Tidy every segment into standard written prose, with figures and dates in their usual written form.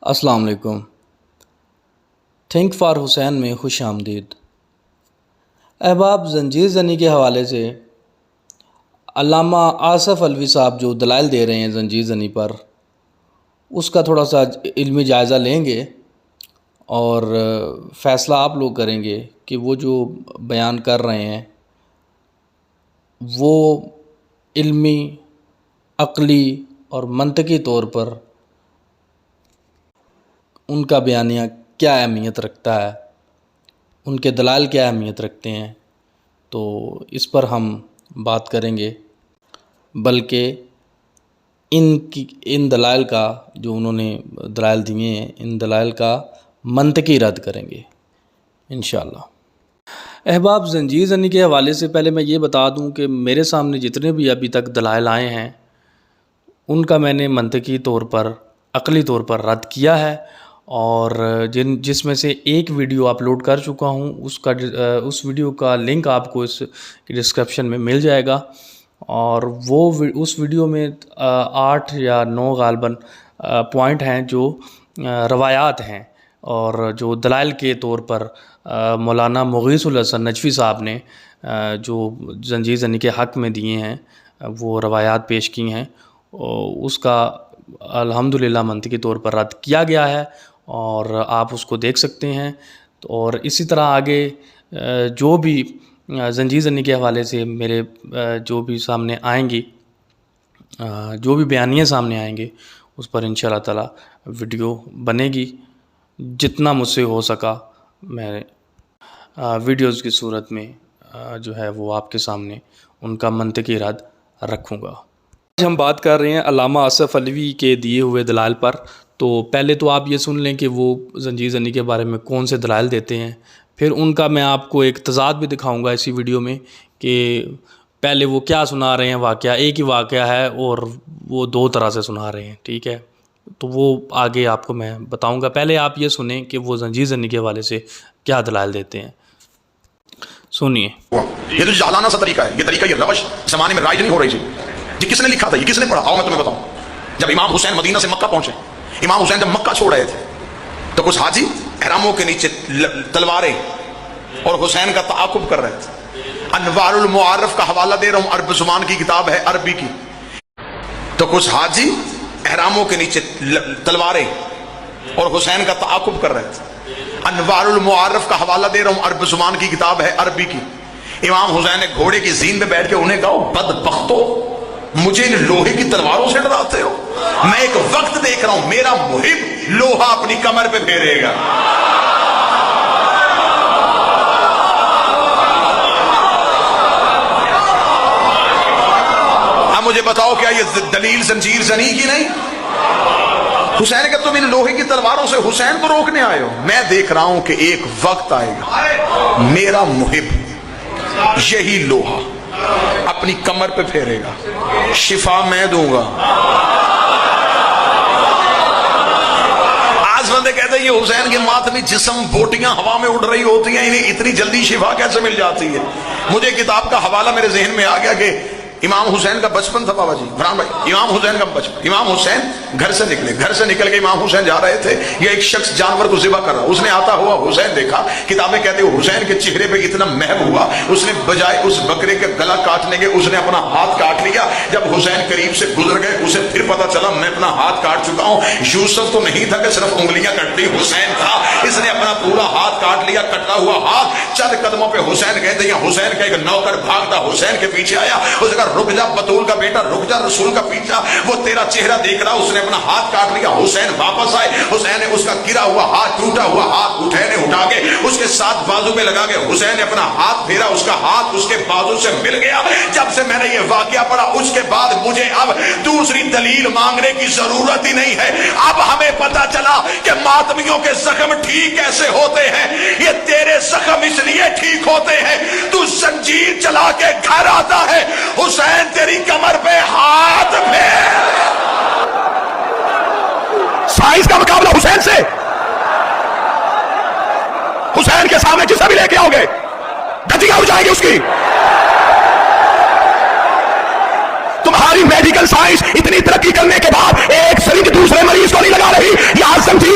السلام علیکم۔ Think for حسین میں خوش آمدید۔ احباب، زنجیر زنی کے حوالے سے علامہ آصف الوی صاحب جو دلائل دے رہے ہیں زنجیر زنی پر، اس کا تھوڑا سا علمی جائزہ لیں گے اور فیصلہ آپ لوگ کریں گے کہ وہ جو بیان کر رہے ہیں وہ علمی، عقلی اور منطقی طور پر ان کا بیانیہ کیا اہمیت رکھتا ہے، ان کے دلائل کیا اہمیت رکھتے ہیں، تو اس پر ہم بات کریں گے، بلکہ ان دلائل کا جو انہوں نے دلائل دیے ہیں ان دلائل کا منطقی رد کریں گے انشاءاللہ۔ احباب، زنجیر زنی کے حوالے سے پہلے میں یہ بتا دوں کہ میرے سامنے جتنے بھی ابھی تک دلائل آئے ہیں ان کا میں نے منطقی طور پر، عقلی طور پر رد کیا ہے، اور جس میں سے ایک ویڈیو اپلوڈ کر چکا ہوں، اس ویڈیو کا لنک آپ کو اس ڈسکرپشن میں مل جائے گا، اور اس ویڈیو میں 8 یا 9 غالباً پوائنٹ ہیں جو روایات ہیں، اور جو دلائل کے طور پر مولانا مغیث الحسن نجفی صاحب نے جو زنجیر زنی کے حق میں دیے ہیں وہ روایات پیش کی ہیں، اس کا الحمدللہ منطقی طور پر رد کیا گیا ہے، اور آپ اس کو دیکھ سکتے ہیں۔ اور اسی طرح آگے جو بھی زنجیر زنی کے حوالے سے میرے جو بھی سامنے آئیں گی، جو بھی بیانیے سامنے آئیں گے، اس پر انشاءاللہ تعالی ویڈیو بنے گی۔ جتنا مجھ سے ہو سکا میں ویڈیوز کی صورت میں جو ہے وہ آپ کے سامنے ان کا منطقی رد رکھوں گا۔ آج ہم بات کر رہے ہیں علامہ آصف الوی کے دیے ہوئے دلائل پر، تو پہلے تو آپ یہ سن لیں کہ وہ زنجیر زنی کے بارے میں کون سے دلائل دیتے ہیں، پھر ان کا میں آپ کو ایک تضاد بھی دکھاؤں گا اسی ویڈیو میں کہ پہلے وہ کیا سنا رہے ہیں واقعہ، ایک ہی واقعہ ہے اور وہ 2 طرح سے سنا رہے ہیں، ٹھیک ہے؟ تو وہ آگے آپ کو میں بتاؤں گا۔ پہلے آپ یہ سنیں کہ وہ زنجیر زنی کے حوالے سے کیا دلائل دیتے ہیں، سنیے۔ یہ تو جہلانہ سا طریقہ ہے، یہ طریقہ، یہ روش زمانے میں رائج نہیں ہو رہی تھی۔ یہ کس نے لکھا تھا، یہ کس نے پڑھا؟ آؤ میں تمہیں بتاؤں۔ جب امام حسین مدینہ سے مکہ پہنچے، امام حسین جب مکہ چھوڑ رہے تھے تو کچھ حاجی احراموں کے نیچے تلواریں اور حسین کا تعاقب کر رہے تھے۔ انوار المعارف کا حوالہ دے رہا ہوں، عرب زبان کی کتاب ہے، عربی کی۔ تو کچھ حاجی احراموں کے نیچے تلواریں اور حسین کا تعاقب کر رہے تھے۔ انوار المعارف کا حوالہ دے رہا ہوں، عرب زبان کی کتاب ہے، عربی کی۔ امام حسین نے گھوڑے کی زین پہ بیٹھ کے انہیں کہا، بدبختو، مجھے ان لوہے کی تلواروں سے ڈراتے ہو؟ میں ایک وقت دیکھ رہا ہوں میرا محب لوہا اپنی کمر پہ پھیرے گا۔ اب مجھے بتاؤ، کیا یہ دلیل زنجیر زنی کی نہیں؟ حسین نے کہا تم ان لوہے کی تلواروں سے حسین کو روکنے آئے ہو؟ میں دیکھ رہا ہوں کہ ایک وقت آئے گا میرا محب یہی لوہا اپنی کمر پہ پھیرے گا، شفا میں دوں گا۔ آج بندے کہتے ہیں یہ حسین کے ماتمی جسم بوٹیاں ہوا میں اڑ رہی ہوتی ہیں، انہیں اتنی جلدی شفا کیسے مل جاتی ہے؟ مجھے کتاب کا حوالہ میرے ذہن میں آ گیا کہ امام حسین کا بچپن تھا۔ بابا جی فرحان بھائی، امام حسین کا بچپن، امام حسین گھر سے نکل کے امام حسین جا رہے تھے، یہ ایک شخص جانور کو ذبح کر رہا، اس نے آتا ہوا حسین دیکھا، کتابیں کہتے ہیں حسین کے چہرے پہ اتنا محب ہوا، اس نے بجائے اس بکرے کے گلا کاٹنے کے اس نے اپنا ہاتھ کاٹ لیا۔ جب حسین قریب سے گزر گئے اسے پھر پتا چلا میں اپنا ہاتھ کاٹ چکا ہوں۔ یوسف تو نہیں تھا کہ صرف انگلیاں کٹتی، حسین تھا، اس نے اپنا پورا ہاتھ کاٹ لیا، کٹا ہوا ہاتھ۔ چند قدموں پہ حسین گئے تھے، حسین کا ایک نوکر بھاگتا حسین کے پیچھے آیا، اس نے کہا رک جا بطول کا بیٹا، رک جا، رسول کا پیچھا، وہ تیرا چہرہ دیکھ رہا۔ اس نے اپنا ہاتھ کاٹ لیا۔ حسین واپس آئے، حسین نے اس کا گرا ہوا ہاتھ، ٹوٹا ہوا ہاتھ اٹھا کے اس کے ساتھ بازو میں لگا کے حسین نے اپنا ہاتھ پھیرا، اس کا ہاتھ اس کے بازو سے مل گیا۔ جب سے میں نے یہ واقعہ پڑھا اس کے بعد مجھے اب دوسری دلیل مانگنے کی ضرورت ہی نہیں ہے۔ اب ہمیں پتا چلا کہ ماتمیوں کے زخم ٹھیک کیسے ہوتے ہیں۔ یہ تیرے زخم اس لیے ٹھیک ہوتے ہیں تو زنجیر چلا کے گھر آتا ہے، حسین تیری کمر پہ ہاتھ پھیر۔ سائنس کا مقابلہ حسین سے، حسین کے سامنے جسے بھی لے کے آؤ گے دھجیاں اڑ جائے گی اس کی۔ تمہاری میڈیکل سائنس اتنی ترقی کرنے کے بعد ایک سرنج دوسرے مریض کو نہیں لگا رہی، یہاں زنجیر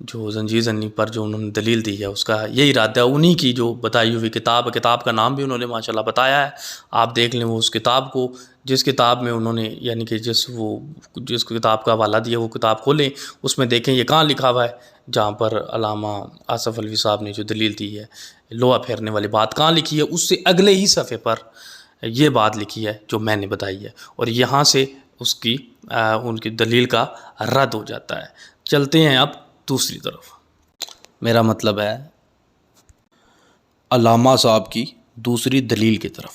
جو زنجیر زنی پر جو انہوں نے دلیل دی ہے اس کا یہی ارادہ ہے. انہی کی جو بتائی ہوئی کتاب ہے، کتاب کا نام بھی انہوں نے ماشاءاللہ بتایا ہے. آپ دیکھ لیں وہ اس کتاب کو، جس کتاب میں انہوں نے یعنی کہ جس کتاب کا حوالہ دیا وہ کتاب کھولیں، اس میں دیکھیں یہ کہاں لکھا ہوا ہے جہاں پر علامہ آصف الوی صاحب نے جو دلیل دی ہے، لوہا پھیرنے والی بات کہاں لکھی ہے. اس سے اگلے ہی صفحے پر یہ بات لکھی ہے جو میں نے بتائی ہے، اور یہاں سے ان کی دلیل کا رد ہو جاتا ہے. چلتے ہیں اب دوسری طرف. میرا مطلب ہے علامہ صاحب کی دوسری دلیل کی طرف.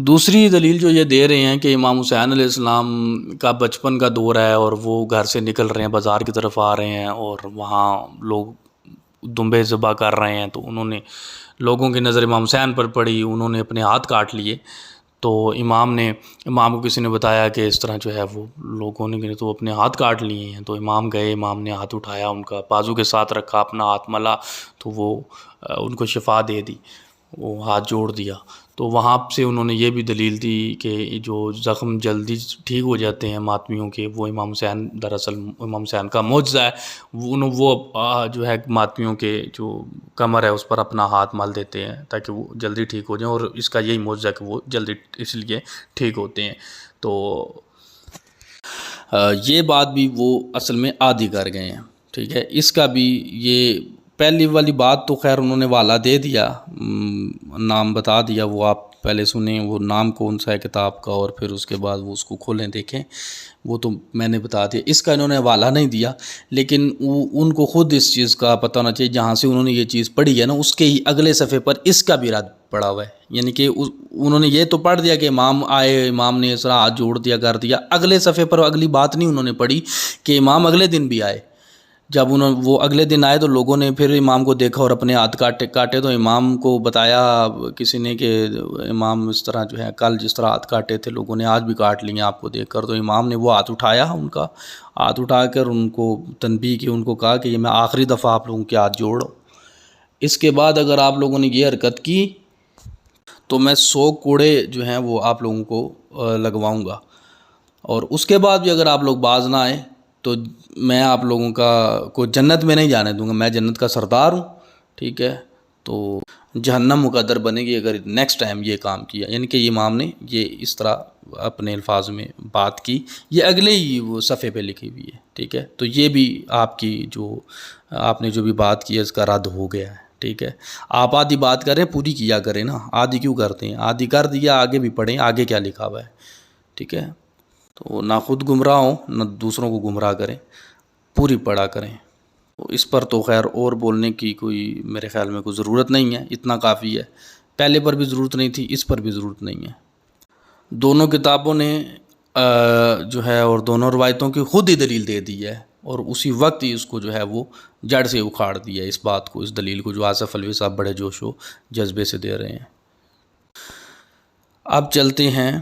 دوسری دلیل جو یہ دے رہے ہیں کہ امام حسین علیہ السلام کا بچپن کا دور ہے اور وہ گھر سے نکل رہے ہیں، بازار کی طرف آ رہے ہیں اور وہاں لوگ دمبے ذبح کر رہے ہیں، تو انہوں نے لوگوں کی نظر امام حسین پر پڑی، انہوں نے اپنے ہاتھ کاٹ لیے. تو امام کو کسی نے بتایا کہ اس طرح جو ہے وہ لوگوں نے تو اپنے ہاتھ کاٹ لیے ہیں. تو امام گئے، امام نے ہاتھ اٹھایا، ان کا بازو کے ساتھ رکھا، اپنا ہاتھ ملا تو وہ ان کو شفا دے دی، وہ ہاتھ جوڑ دیا. تو وہاں سے انہوں نے یہ بھی دلیل دی کہ جو زخم جلدی ٹھیک ہو جاتے ہیں ماتمیوں کے، وہ امام حسین دراصل امام حسین کا معجزہ ہے. وہ جو ہے ماتمیوں کے جو کمر ہے اس پر اپنا ہاتھ مل دیتے ہیں تاکہ وہ جلدی ٹھیک ہو جائیں، اور اس کا یہی معجزہ ہے کہ وہ جلدی اس لیے ٹھیک ہوتے ہیں. تو یہ بات بھی وہ اصل میں عادی کر گئے ہیں. ٹھیک ہے، اس کا بھی یہ پہلی والی بات تو خیر انہوں نے والا دے دیا، نام بتا دیا، وہ آپ پہلے سنیں وہ نام کون سا ہے کتاب کا، اور پھر اس کے بعد وہ اس کو کھولیں دیکھیں، وہ تو میں نے بتا دیا. اس کا انہوں نے حوالہ نہیں دیا، لیکن ان کو خود اس چیز کا پتہ ہونا چاہیے جہاں سے انہوں نے یہ چیز پڑھی ہے نا، اس کے ہی اگلے صفحے پر اس کا بھی رد پڑا ہوا ہے. یعنی کہ انہوں نے یہ تو پڑھ دیا کہ امام آئے، امام نے اس طرح ہاتھ جوڑ دیا کر دیا، اگلے صفحے پر اگلی بات نہیں انہوں نے پڑھی کہ امام اگلے دن بھی آئے. جب وہ اگلے دن آئے تو لوگوں نے پھر امام کو دیکھا اور اپنے ہاتھ کاٹے تو امام کو بتایا کسی نے کہ امام اس طرح جو ہے کل جس طرح ہاتھ کاٹے تھے لوگوں نے آج بھی کاٹ لیے آپ کو دیکھ کر. تو امام نے وہ ہاتھ اٹھایا، ان کا ہاتھ اٹھا کر ان کو تنبیہ کی، ان کو کہا کہ یہ میں آخری دفعہ آپ لوگوں کے ہاتھ جوڑ، اس کے بعد اگر آپ لوگوں نے یہ حرکت کی تو میں 100 کوڑے جو ہیں وہ آپ لوگوں کو لگواؤں گا، اور اس کے بعد بھی اگر آپ لوگ باز نہ آئے تو میں آپ لوگوں کو جنت میں نہیں جانے دوں گا، میں جنت کا سردار ہوں. ٹھیک ہے، تو جہنم مقدر بنے گی اگر نیکسٹ ٹائم یہ کام کیا. یعنی کہ امام نے یہ اس طرح اپنے الفاظ میں بات کی، یہ اگلے ہی وہ صفحے پہ لکھی ہوئی ہے. ٹھیک ہے، تو یہ بھی آپ نے جو بھی بات کی ہے اس کا رد ہو گیا ہے. ٹھیک ہے، آپ آدھی بات کریں پوری کیا کریں نا، آدھی کیوں کرتے ہیں؟ آدھی کر دیا، آگے بھی پڑھیں آگے کیا لکھا ہوا ہے. ٹھیک ہے، تو نہ خود گمراہ ہوں نہ دوسروں کو گمراہ کریں، پوری پڑھا کریں. اس پر تو خیر اور بولنے کی کوئی میرے خیال میں کوئی ضرورت نہیں ہے، اتنا کافی ہے. پہلے پر بھی ضرورت نہیں تھی، اس پر بھی ضرورت نہیں ہے. دونوں کتابوں نے جو ہے اور دونوں روایتوں کی خود ہی دلیل دے دی ہے، اور اسی وقت ہی اس کو جو ہے وہ جڑ سے اکھاڑ دیا ہے، اس بات کو، اس دلیل کو جو آصف الوی صاحب بڑے جوش و جذبے سے دے رہے ہیں. اب چلتے ہیں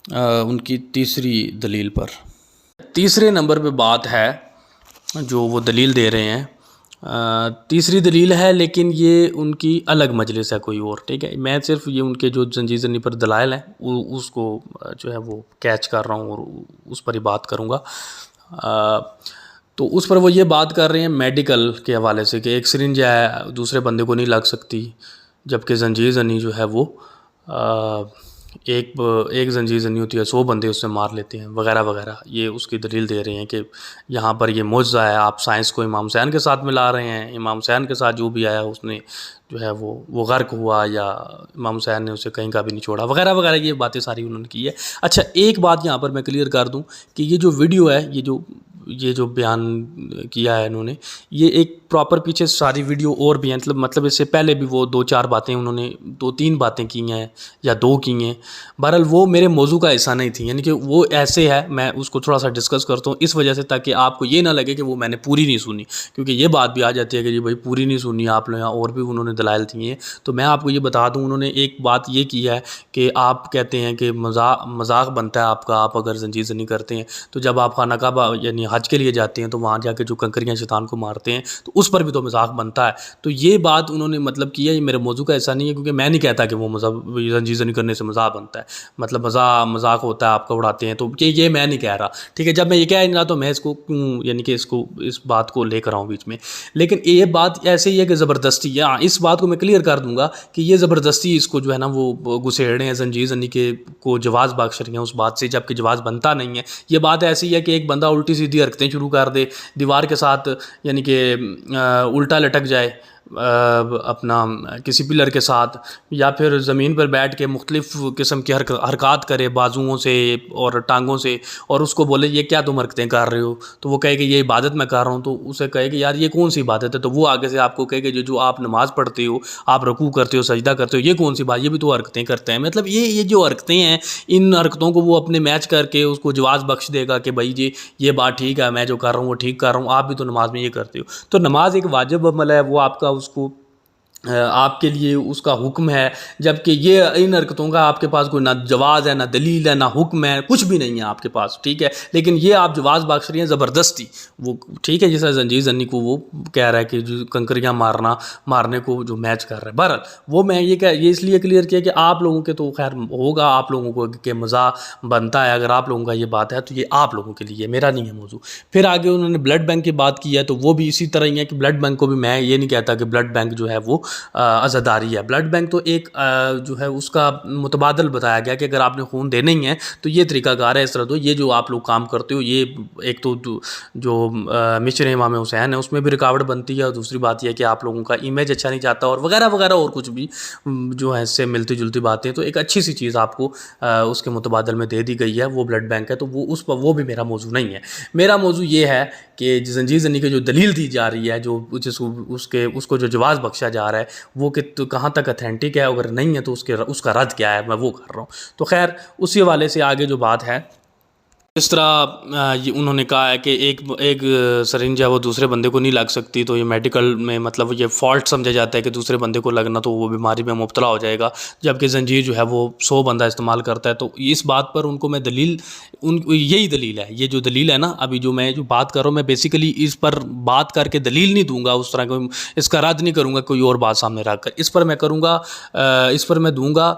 ان کی تیسری دلیل پر. تیسرے نمبر پہ بات ہے جو وہ دلیل دے رہے ہیں، تیسری دلیل ہے لیکن یہ ان کی الگ مجلس ہے کوئی اور. ٹھیک ہے، میں صرف یہ ان کے جو زنجیر زنی پر دلائل ہیں اس کو جو ہے وہ کیچ کر رہا ہوں اور اس پر ہی بات کروں گا. تو اس پر وہ یہ بات کر رہے ہیں میڈیکل کے حوالے سے کہ ایک سرنج ہے دوسرے بندے کو نہیں لگ سکتی، جبکہ زنجیر زنی جو ہے وہ ایک زنجیر زنی ہوتی ہے 100 بندے اس سے مار لیتے ہیں وغیرہ وغیرہ. یہ اس کی دلیل دے رہے ہیں کہ یہاں پر یہ معجزہ ہے، آپ سائنس کو امام حسین کے ساتھ ملا رہے ہیں، امام حسین کے ساتھ جو بھی آیا اس نے جو ہے وہ غرق ہوا، یا امام حسین نے اسے کہیں کا بھی نہیں چھوڑا وغیرہ وغیرہ. یہ باتیں ساری انہوں نے کی ہے. اچھا، ایک بات یہاں پر میں کلیئر کر دوں کہ یہ جو ویڈیو ہے، یہ جو بیان کیا ہے انہوں نے، یہ ایک پراپر پیچھے ساری ویڈیو اور بھی ہیں، مطلب اس سے پہلے بھی وہ 2-4 باتیں انہوں نے 2-3 باتیں کی ہیں یا 2 کی ہیں. بہرحال وہ میرے موضوع کا حصہ نہیں تھی، یعنی کہ وہ ایسے ہے، میں اس کو تھوڑا سا ڈسکس کرتا ہوں اس وجہ سے تاکہ آپ کو یہ نہ لگے کہ وہ میں نے پوری نہیں سنی، کیونکہ یہ بات بھی آ جاتی ہے کہ جی بھائی پوری نہیں سنی آپ نے، اور بھی انہوں نے دلائل دیے ہیں. تو میں آپ کو یہ بتا دوں، انہوں نے ایک بات یہ کی ہے کہ آپ کہتے ہیں کہ مذاق بنتا ہے آپ کا، آپ اگر زنجیر زنی کرتے ہیں تو جب آپ خانہ کعبہ یعنی حج کے لیے جاتے ہیں تو وہاں جا کے جو کنکریاں شیطان کو مارتے ہیں تو اس پر بھی تو مذاق بنتا ہے. تو یہ بات انہوں نے مطلب کیا، یہ میرے موضوع کا ایسا نہیں ہے، کیونکہ میں نہیں کہتا کہ وہ زنجیر زنی کرنے سے مذاق بنتا ہے، مطلب مذاق ہوتا ہے آپ کا اڑاتے ہیں، تو یہ میں نہیں کہہ رہا. ٹھیک ہے، جب میں یہ کہہ نہیں رہا تو میں اس کو کیوں یعنی کہ اس بات کو لے کر آؤں بیچ میں. لیکن یہ بات ایسے ہی ہے کہ زبردستی، ہاں اس بات کو میں کلیئر کر دوں گا کہ یہ زبردستی اس کو جو ہے نا وہ گھسیڑے ہیں، زنجیر زنی کے کو جواز بخش رہی ہیں اس بات سے، جبکہ جواز بنتا نہیں ہے. یہ بات ایسی ہے کہ ایک بندہ الٹی سیدھی حرکتیں شروع کر دے، دیوار کے ساتھ یعنی کہ الٹا لٹک جائے اپنا کسی پلر کے ساتھ، یا پھر زمین پر بیٹھ کے مختلف قسم کی حرکات کرے بازوؤں سے اور ٹانگوں سے، اور اس کو بولے یہ کیا تم حرکتیں کر رہے ہو، تو وہ کہے کہ یہ عبادت میں کر رہا ہوں، تو اسے کہے کہ یار یہ کون سی عبادت ہے، تو وہ آگے سے آپ کو کہے کہ جو آپ نماز پڑھتے ہو، آپ رکوع کرتے ہو، سجدہ کرتے ہو، یہ کون سی بات، یہ بھی تو حرکتیں کرتے ہیں. مطلب یہ جو حرکتیں ہیں، ان حرکتوں کو وہ اپنے میچ کر کے اس کو جواز بخش دے گا کہ بھائی جی یہ بات ٹھیک ہے، میں جو کر رہا ہوں وہ ٹھیک کر رہا ہوں، آپ بھی تو نماز میں یہ کرتے ہو. تو نماز ایک واجب عمل ہے، وہ آپ کا اس کو آپ کے لیے اس کا حکم ہے، جبکہ یہ ان حرکتوں کا آپ کے پاس کوئی نہ جواز ہے، نہ دلیل ہے، نہ حکم ہے، کچھ بھی نہیں ہے آپ کے پاس. ٹھیک ہے، لیکن یہ آپ جواز بخش رہی ہیں زبردستی. وہ ٹھیک ہے، جیسا زنجیر زنی کو وہ کہہ رہا ہے کہ جو کنکریاں مارنے کو جو میچ کر رہا ہے. بہرحال وہ میں یہ اس لیے کلیئر کیا کہ آپ لوگوں کے تو خیر ہوگا، آپ لوگوں کو کہ مزہ بنتا ہے، اگر آپ لوگوں کا یہ بات ہے تو یہ آپ لوگوں کے لیے، میرا نہیں ہے موضوع. پھر آگے انہوں نے بلڈ بینک کی بات کی ہے، تو وہ بھی اسی طرح ہی ہے کہ بلڈ بینک کو بھی میں یہ نہیں کہتا کہ بلڈ بینک جو ہے وہ عزاداری ہے. بلڈ بینک تو ایک جو ہے اس کا متبادل بتایا گیا کہ اگر آپ نے خون دینا ہی ہے تو یہ طریقہ کار ہے، اس طرح تو یہ جو آپ لوگ کام کرتے ہو، یہ ایک تو جو مشن امام حسین ہے اس میں بھی رکاوٹ بنتی ہے، اور دوسری بات یہ ہے کہ آپ لوگوں کا امیج اچھا نہیں جاتا، اور وغیرہ وغیرہ اور کچھ بھی جو ہے اس سے ملتی جلتی باتیں. تو ایک اچھی سی چیز آپ کو اس کے متبادل میں دے دی گئی ہے، وہ بلڈ بینک ہے. تو وہ بھی میرا موضوع نہیں ہے. میرا موضوع یہ ہے کہ زنجیر زنی کی جو دلیل دی جا رہی ہے، جو اس کو جو جواز بخشا جا رہا ہے، وہ کہ کہاں تک اتھینٹک ہے، اگر نہیں ہے تو اس کا رد کیا ہے، میں وہ کر رہا ہوں. تو خیر اسی حوالے سے آگے جو بات ہے، اس طرح انہوں نے کہا ہے کہ ایک سرنج ہے وہ دوسرے بندے کو نہیں لگ سکتی، تو یہ میڈیکل میں مطلب یہ فالٹ سمجھا جاتا ہے کہ دوسرے بندے کو لگنا تو وہ بیماری میں مبتلا ہو جائے گا، جبکہ زنجیر جو ہے وہ 100 بندہ استعمال کرتا ہے. تو اس بات پر ان کو میں یہی دلیل ہے، یہ جو دلیل ہے نا، ابھی جو میں بات کر رہا ہوں، میں بیسیکلی اس پر بات کر کے دلیل نہیں دوں گا، اس طرح کو اس کا رد نہیں کروں گا کوئی اور بات سامنے رکھ کر. اس پر میں دوں گا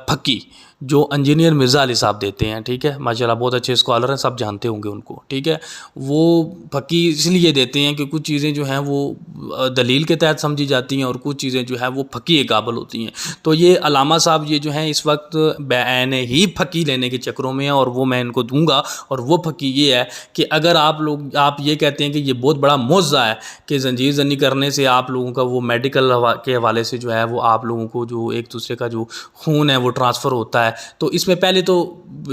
پھکی جو انجینئر مرزا علی صاحب دیتے ہیں. ٹھیک ہے، ماشاءاللہ بہت اچھے اسکالر ہیں، سب جانتے ہوں گے ان کو. ٹھیک ہے، وہ پھکی اس لیے دیتے ہیں کہ کچھ چیزیں جو ہیں وہ دلیل کے تحت سمجھی جاتی ہیں، اور کچھ چیزیں جو ہیں وہ پھکی کے قابل ہوتی ہیں. تو یہ علامہ صاحب یہ جو ہیں اس وقت بعین ہی پھکی لینے کے چکروں میں ہیں، اور وہ میں ان کو دوں گا. اور وہ پھکی یہ ہے کہ اگر آپ یہ کہتے ہیں کہ یہ بہت بڑا معجزہ ہے کہ زنجیر زنی کرنے سے آپ لوگوں کا وہ میڈیکل کے حوالے سے جو ہے وہ آپ لوگوں کو جو ایک دوسرے کا جو خون ہے وہ ٹرانسفر ہوتا ہے، تو اس میں پہلے تو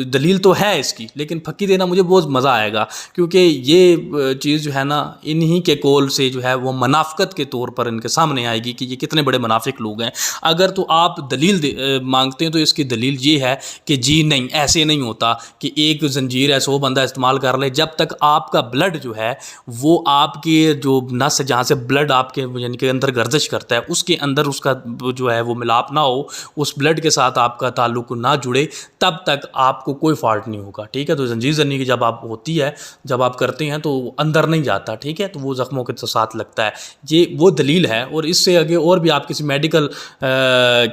دلیل تو ہے اس کی، لیکن پھکی دینا مجھے بہت مزہ آئے گا، کیونکہ یہ چیز جو ہے نا انہی کے قول سے جو ہے وہ منافقت کے طور پر ان کے سامنے آئے گی کہ یہ کتنے بڑے منافق لوگ ہیں. اگر تو آپ دلیل مانگتے ہیں تو اس کی دلیل یہ ہے کہ جی نہیں، ایسے نہیں ہوتا کہ ایک زنجیر ہے 100 بندہ استعمال کر لے، جب تک آپ کا بلڈ جو ہے وہ آپ کے جو نس جہاں سے بلڈ آپ کے یعنی کہ اندر گردش کرتا ہے اس کے اندر اس کا جو ہے وہ ملاپ نہ ہو، اس بلڈ کے ساتھ آپ کا تعلق نہ جڑے، تب تک آپ کو کوئی فالٹ نہیں ہوگا. ٹھیک ہے، تو زنجیر زنی کی جب آپ ہوتی ہے، جب آپ کرتے ہیں تو اندر نہیں جاتا. ٹھیک ہے، تو وہ زخموں کے ساتھ لگتا ہے. یہ وہ دلیل ہے، اور اس سے آگے اور بھی آپ کسی میڈیکل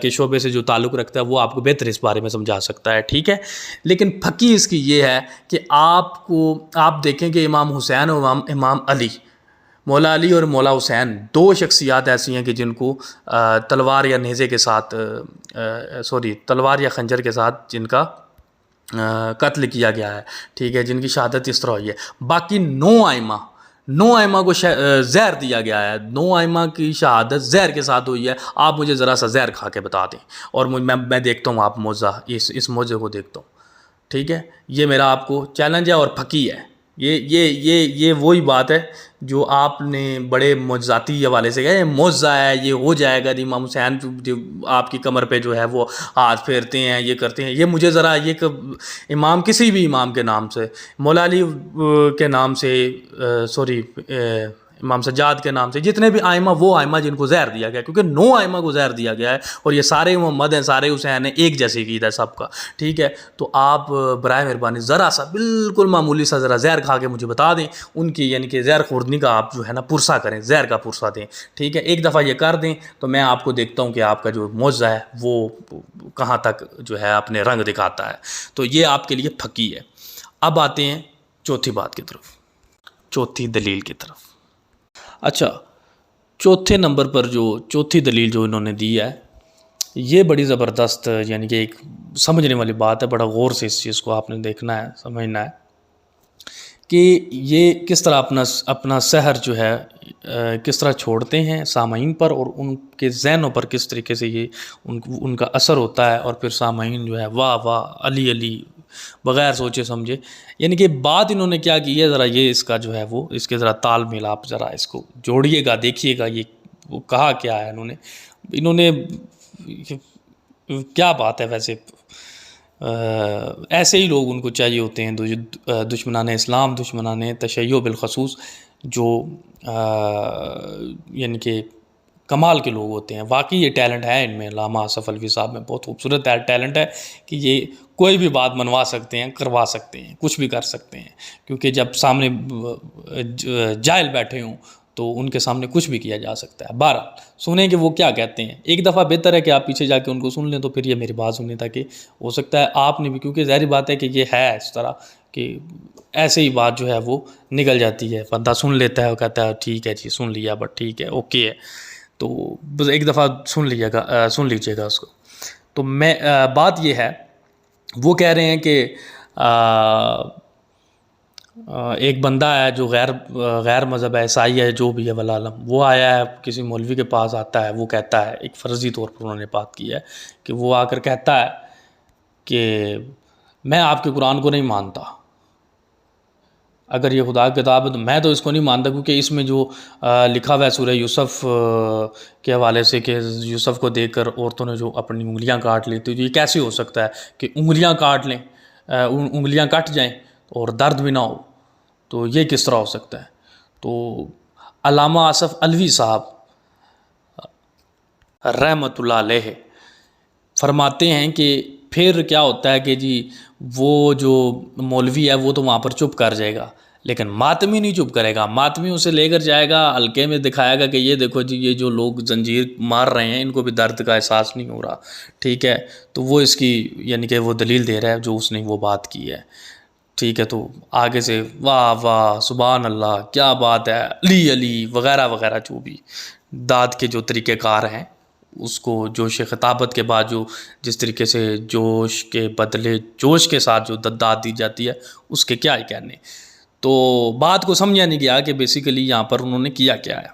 کے شعبے سے جو تعلق رکھتا ہے وہ آپ کو بہتر اس بارے میں سمجھا سکتا ہے. ٹھیک ہے، لیکن پھکی اس کی یہ ہے کہ آپ دیکھیں کہ امام حسین اور امام علی، مولا علی اور مولا حسین، 2 شخصیات ایسی ہیں کہ جن کو تلوار یا نیزے کے ساتھ تلوار یا خنجر کے ساتھ جن کا قتل کیا گیا ہے. ٹھیک ہے، جن کی شہادت اس طرح ہوئی ہے. باقی 9 ائمہ کو زہر دیا گیا ہے، 9 ائمہ کی شہادت زہر کے ساتھ ہوئی ہے. آپ مجھے ذرا سا زہر کھا کے بتا دیں، اور میں دیکھتا ہوں آپ معجزہ، اس معجزے کو دیکھتا ہوں. ٹھیک ہے، یہ میرا آپ کو چیلنج ہے، اور پھکی ہے. یہ وہی بات ہے جو آپ نے بڑے معجزاتی حوالے سے کہا یہ معجزہ ہے، یہ ہو جائے گا. امام حسین جو آپ کی کمر پہ جو ہے وہ ہاتھ پھیرتے ہیں، یہ کرتے ہیں، یہ مجھے ذرا یہ امام کسی بھی امام کے نام سے، مولا علی کے نام سے، امام سجاد کے نام سے، جتنے بھی آئمہ، وہ آئمہ جن کو زہر دیا گیا، کیونکہ 9 آئمہ کو زہر دیا گیا ہے اور یہ سارے محمد ہیں، سارے حسین ہیں، ایک جیسی عقیدہ ہے سب کا، ٹھیک ہے. تو آپ برائے مہربانی ذرا سا بالکل معمولی سا ذرا زہر کھا کے مجھے بتا دیں ان کی، یعنی کہ زہر خوردنی کا آپ جو ہے نا پرسہ کریں، زہر کا پرسہ دیں، ٹھیک ہے. ایک دفعہ یہ کر دیں تو میں آپ کو دیکھتا ہوں کہ آپ کا جو معجزہ ہے وہ کہاں تک جو ہے اپنے رنگ دکھاتا ہے. تو یہ آپ کے لیے پھکی ہے. اب آتے ہیں چوتھی بات کی طرف، چوتھی دلیل کی طرف. اچھا، چوتھے نمبر پر جو چوتھی دلیل جو انہوں نے دی ہے، یہ بڑی زبردست، یعنی کہ ایک سمجھنے والی بات ہے. بڑا غور سے اس چیز کو آپ نے دیکھنا ہے، سمجھنا ہے کہ یہ کس طرح اپنا سحر جو ہے کس طرح چھوڑتے ہیں سامعین پر، اور ان کے ذہنوں پر کس طریقے سے یہ ان کا اثر ہوتا ہے، اور پھر سامعین جو ہے واہ واہ علی علی بغیر سوچے سمجھے. یعنی کہ بات انہوں نے کیا کی ہے، ذرا یہ اس کا جو ہے وہ اس کے ذرا تال میل آپ ذرا اس کو جوڑیے گا، دیکھیے گا یہ وہ کہا کیا ہے انہوں نے کیا بات ہے. ویسے ایسے ہی لوگ ان کو چاہیے ہوتے ہیں، دشمنان اسلام، دشمنان تشیع بالخصوص، جو یعنی کہ کمال کے لوگ ہوتے ہیں. واقعی یہ ٹیلنٹ ہے ان میں، علامہ آصف الوی صاحب میں بہت خوبصورت ٹیلنٹ ہے کہ یہ کوئی بھی بات منوا سکتے ہیں، کروا سکتے ہیں، کچھ بھی کر سکتے ہیں. کیونکہ جب سامنے جاہل بیٹھے ہوں تو ان کے سامنے کچھ بھی کیا جا سکتا ہے. بہرحال سنیں کہ وہ کیا کہتے ہیں. ایک دفعہ بہتر ہے کہ آپ پیچھے جا کے ان کو سن لیں، تو پھر یہ میری بات سنیں، تاکہ ہو سکتا ہے آپ نے بھی، کیونکہ ظاہری بات ہے کہ یہ ہے اس طرح کہ ایسے ہی بات جو ہے وہ نکل جاتی ہے، بندہ سن لیتا ہے اور کہتا ہے ٹھیک ہے جی سن لیا، بٹ ٹھیک ہے اوکے ہے. تو بس ایک دفعہ سن لیجیے گا اس کو. تو میں بات یہ ہے، وہ کہہ رہے ہیں کہ ایک بندہ ہے جو غیر مذہب ہے، عیسائی ہے، جو بھی ہے واللہ عالم، وہ آیا ہے کسی مولوی کے پاس، آتا ہے، وہ کہتا ہے، ایک فرضی طور پر انہوں نے بات کی ہے کہ وہ آ کر کہتا ہے کہ میں آپ کے قرآن کو نہیں مانتا، اگر یہ خدا کی کتاب ہے تو میں تو اس کو نہیں مانتا، کیونکہ اس میں جو لکھا ہوا ہے سورہ یوسف کے حوالے سے کہ یوسف کو دیکھ کر عورتوں نے جو اپنی انگلیاں کاٹ لی، تو یہ کیسے ہو سکتا ہے کہ انگلیاں کاٹ لیں، انگلیاں کٹ جائیں اور درد بھی نہ ہو، تو یہ کس طرح ہو سکتا ہے. تو علامہ آصف الوی صاحب رحمۃ اللہ علیہ فرماتے ہیں کہ پھر کیا ہوتا ہے کہ جی وہ جو مولوی ہے وہ تو وہاں پر چپ کر جائے گا، لیکن ماتمی نہیں چپ کرے گا. ماتمی اسے لے کر جائے گا، حلقے میں دکھائے گا کہ یہ دیکھو جی یہ جو لوگ زنجیر مار رہے ہیں ان کو بھی درد کا احساس نہیں ہو رہا، ٹھیک ہے. تو وہ اس کی یعنی کہ وہ دلیل دے رہا ہے جو اس نے وہ بات کی ہے، ٹھیک ہے. تو آگے سے واہ واہ سبحان اللہ کیا بات ہے، علی علی وغیرہ وغیرہ، جو بھی داد کے جو طریقہ کار ہیں، اس کو جوش خطابت کے بعد جو جس طریقے سے جوش کے بدلے جوش کے ساتھ جو داد دی جاتی ہے، اس کے کیا ہی کہنے. تو بات کو سمجھا نہیں گیا کہ بیسیکلی یہاں پر انہوں نے کیا کیا ہے.